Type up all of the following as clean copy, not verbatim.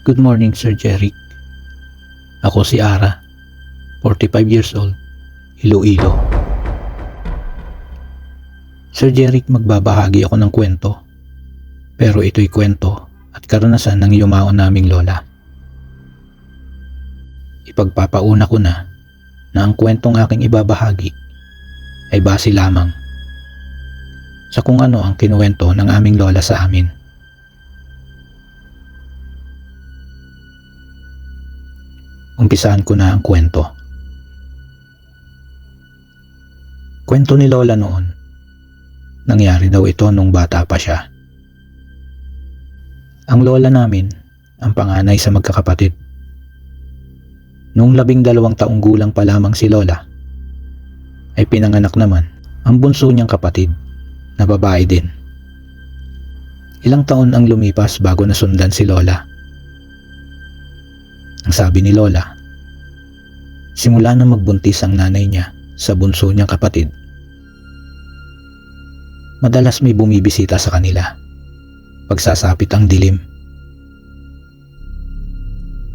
Good morning, Sir Jeric. Ako si Ara, 45 years old, Iloilo. Sir Jeric, magbabahagi ako ng kwento. Pero ito'y kwento at karanasan ng yumaon naming lola. Ipagpapauna ko na ang kwentong aking ibabahagi ay base lamang sa kung ano ang kinuwento ng aming lola sa amin. Umpisahan ko na ang kwento. Kwento ni lola noon. Nangyari daw ito nung bata pa siya. Ang lola namin, ang panganay sa magkakapatid. Noong 12 taong gulang pa lamang si lola, ay pinanganak naman ang bunso niyang kapatid na babae din. Ilang taon ang lumipas bago nasundan si lola. Ang sabi ni lola, simula na magbuntis ang nanay niya sa bunso niyang kapatid. Madalas may bumibisita sa kanila pagsasapit ang dilim.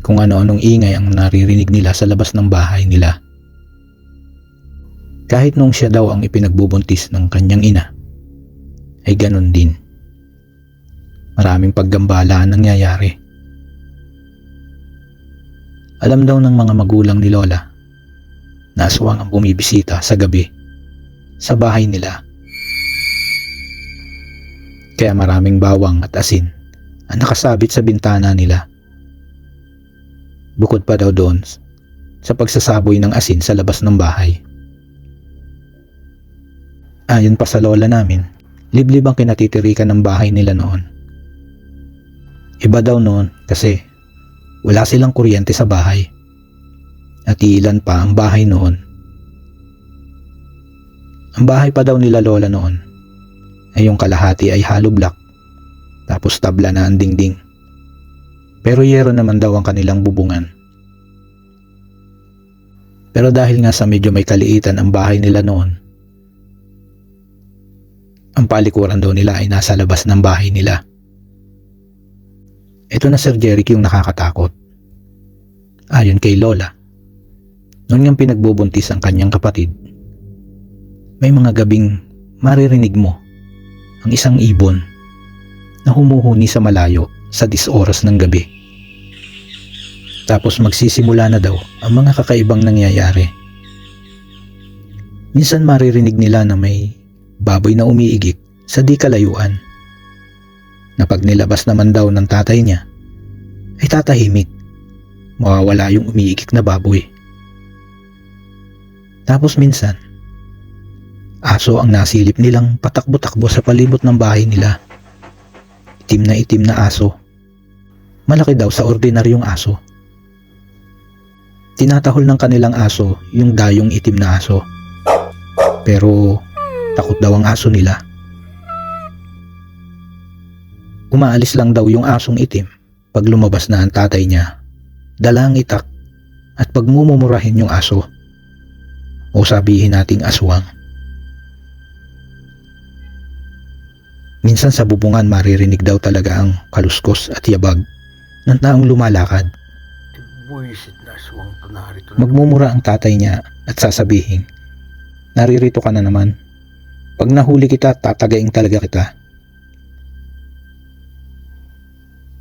Kung ano-anong ingay ang naririnig nila sa labas ng bahay nila. Kahit nung siya daw ang ipinagbubuntis ng kanyang ina, ay ganun din. Maraming paggambalaan nangyayari. Alam daw ng mga magulang ni lola na aswang ang bumibisita sa gabi sa bahay nila. Kaya maraming bawang at asin ang nakasabit sa bintana nila. Bukod pa daw doon sa pagsasaboy ng asin sa labas ng bahay. Ayon pa sa lola namin, liblib ang kinatitirikan ng bahay nila noon. Iba daw noon kasi wala silang kuryente sa bahay at iilan pa ang bahay noon. Ang bahay pa daw nila lola noon ay yung kalahati ay hollow block tapos tabla na ang dingding. Pero yero naman daw ang kanilang bubungan. Pero dahil nga sa medyo may kaliitan ang bahay nila noon, ang palikuran daw nila ay nasa labas ng bahay nila. Ito na Sir Jeric yung nakakatakot. Ayon kay lola, noon niyang pinagbubuntis ang kanyang kapatid, may mga gabing maririnig mo ang isang ibon na humuhuni sa malayo sa 10 oras ng gabi. Tapos magsisimula na daw ang mga kakaibang nangyayari. Minsan maririnig nila na may baboy na umiigik sa di kalayuan. Na pag nilabas naman daw ng tatay niya, ay tatahimik. Mawawala yung umiigik na baboy. Tapos minsan, aso ang nasilip nilang patakbo-takbo sa palibot ng bahay nila. Itim na aso. Malaki daw sa ordinaryong aso. Tinatahol ng kanilang aso yung dayong itim na aso. Pero takot daw ang aso nila. Umaalis lang daw yung asong itim pag lumabas na ang tatay niya. Dala ang itak at pagmumurahin yung aso. O sabihin nating aswang. Minsan sa bubungan maririnig daw talaga ang kaluskos at yabag ng taong lumalakad. Magmumura ang tatay niya at sasabihin, naririto ka na naman. Pag nahuli kita, tatagaing talaga kita.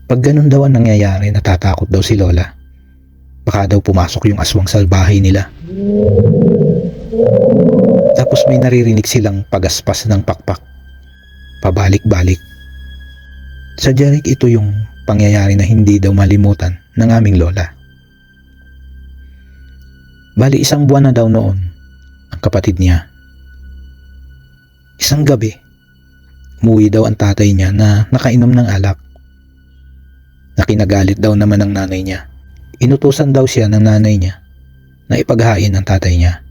Pag ganun daw ang nangyayari, natatakot daw si lola. Baka daw pumasok yung aswang sa bahay nila. Tapos may naririnig silang pagaspas ng pakpak. Pabalik-balik. Sa Jeric, ito yung pangyayari na hindi daw malimutan ng aming lola. Bali 1 buwan na daw noon ang kapatid niya. Isang gabi, umuwi daw ang tatay niya na nakainom ng alak. Nakinagalit daw naman ng nanay niya. Inutusan daw siya ng nanay niya na ipaghain ang tatay niya.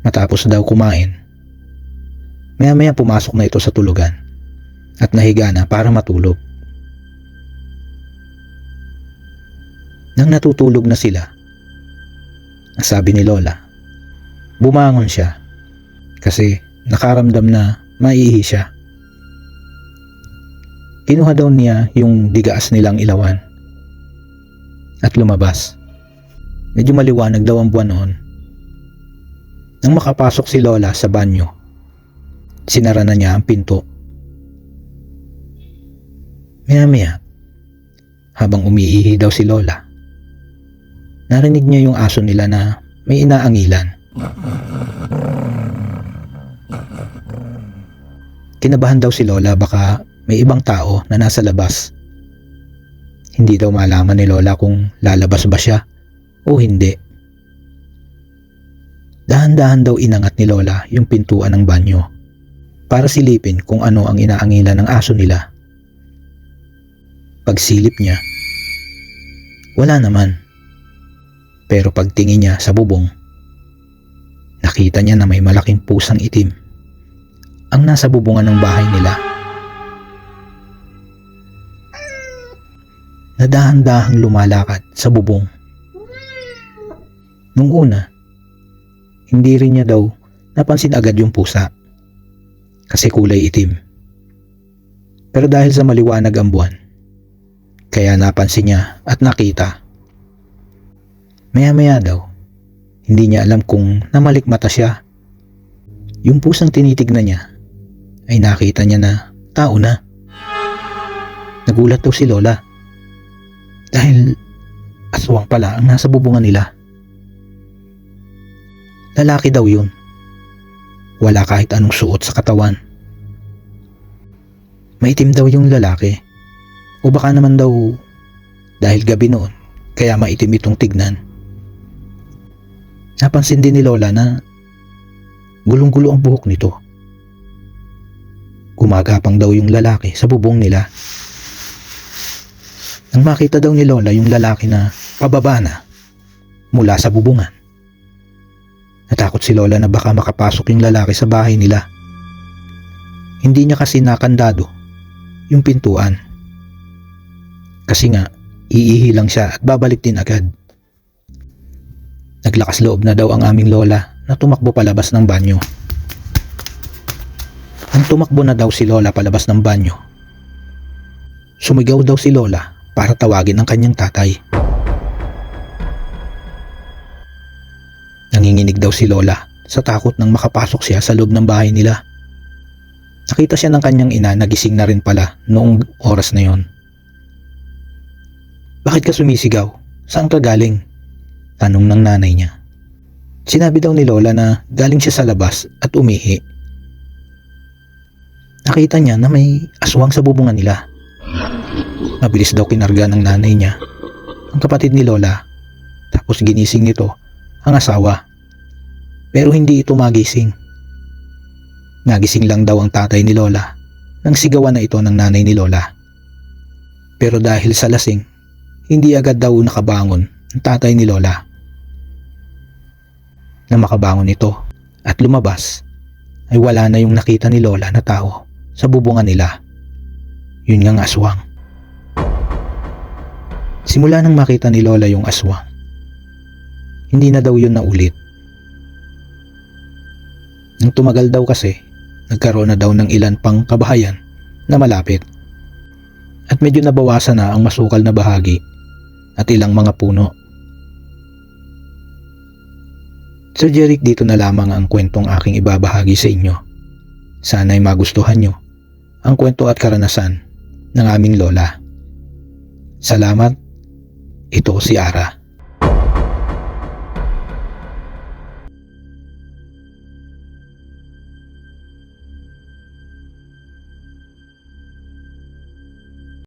Matapos daw kumain, maya-maya pumasok na ito sa tulugan at nahiga na para matulog. Nang natutulog na sila, ang sabi ni lola, bumangon siya kasi nakaramdam na maiihi siya. Kinuha daw niya yung digaas nilang ilawan at lumabas. Medyo maliwanag daw ang buwan noon. Nang makapasok si Lola sa banyo, sinara na niya ang pinto. Maya-maya, habang umiihi daw si Lola, narinig niya yung aso nila na may inaangilan. Kinabahan daw si Lola baka may ibang tao na nasa labas. Hindi daw malaman ni Lola kung lalabas ba siya o hindi. Dahan-dahan daw inangat ni Lola yung pintuan ng banyo para silipin kung ano ang inaangilan ng aso nila. Pagsilip niya, wala naman. Pero pagtingin niya sa bubong, nakita niya na may malaking pusang itim ang nasa bubungan ng bahay nila. Nadahan-dahang lumalakad sa bubong. Nung una, hindi rin niya daw napansin agad yung pusa kasi kulay itim. Pero dahil sa maliwanag ang buwan, kaya napansin niya at nakita. Maya-maya daw, hindi niya alam kung namalikmata siya. Yung pusang tinitignan niya ay nakita niya na tao na. Nagulat daw si Lola dahil aswang pala ang nasa bubungan nila. Lalaki daw yun. Wala kahit anong suot sa katawan. Maitim daw yung lalaki. O baka naman daw dahil gabi noon kaya maitim itong tignan. Napansin din ni Lola na gulong-gulo ang buhok nito. Gumagapang daw yung lalaki sa bubong nila. Nang makita daw ni Lola yung lalaki na pababa na mula sa bubungan, natakot si Lola na baka makapasok yung lalaki sa bahay nila. Hindi niya kasi nakandado yung pintuan. Kasi nga, iihi lang siya at babalik din agad. Naglakas loob na daw ang aming Lola na tumakbo palabas ng banyo. Nang tumakbo na daw si Lola palabas ng banyo, sumigaw daw si Lola para tawagin ang kanyang tatay. Nanginginig daw si Lola sa takot nang makapasok siya sa loob ng bahay nila. Nakita siya ng kanyang ina na gising na rin pala noong oras na yon. "Bakit ka sumisigaw? Saan ka galing?" tanong ng nanay niya. Sinabi daw ni Lola na galing siya sa labas at umihi. Nakita niya na may aswang sa bubungan nila. Mabilis daw kinarga ng nanay niya ang kapatid ni Lola, tapos ginising nito ang asawa. Pero hindi ito magising. Nagising lang daw ang tatay ni Lola nang sigawan na ito ng nanay ni Lola. Pero dahil sa lasing, hindi agad daw nakabangon ang tatay ni Lola. Nang makabangon ito at lumabas, ay wala na yung nakita ni Lola na tao sa bubungan nila. Yun ngang aswang. Simula nang makita ni Lola yung aswang, hindi na daw yun naulit. Nang tumagal daw kasi, nagkaroon na daw ng ilan pang kabahayan na malapit. At medyo nabawasan na ang masukal na bahagi at ilang mga puno. Sir Jeric, dito na lamang ang kwentong aking ibabahagi sa inyo. Sana'y magustuhan nyo ang kwento at karanasan ng aming Lola. Salamat. Ito si Ara.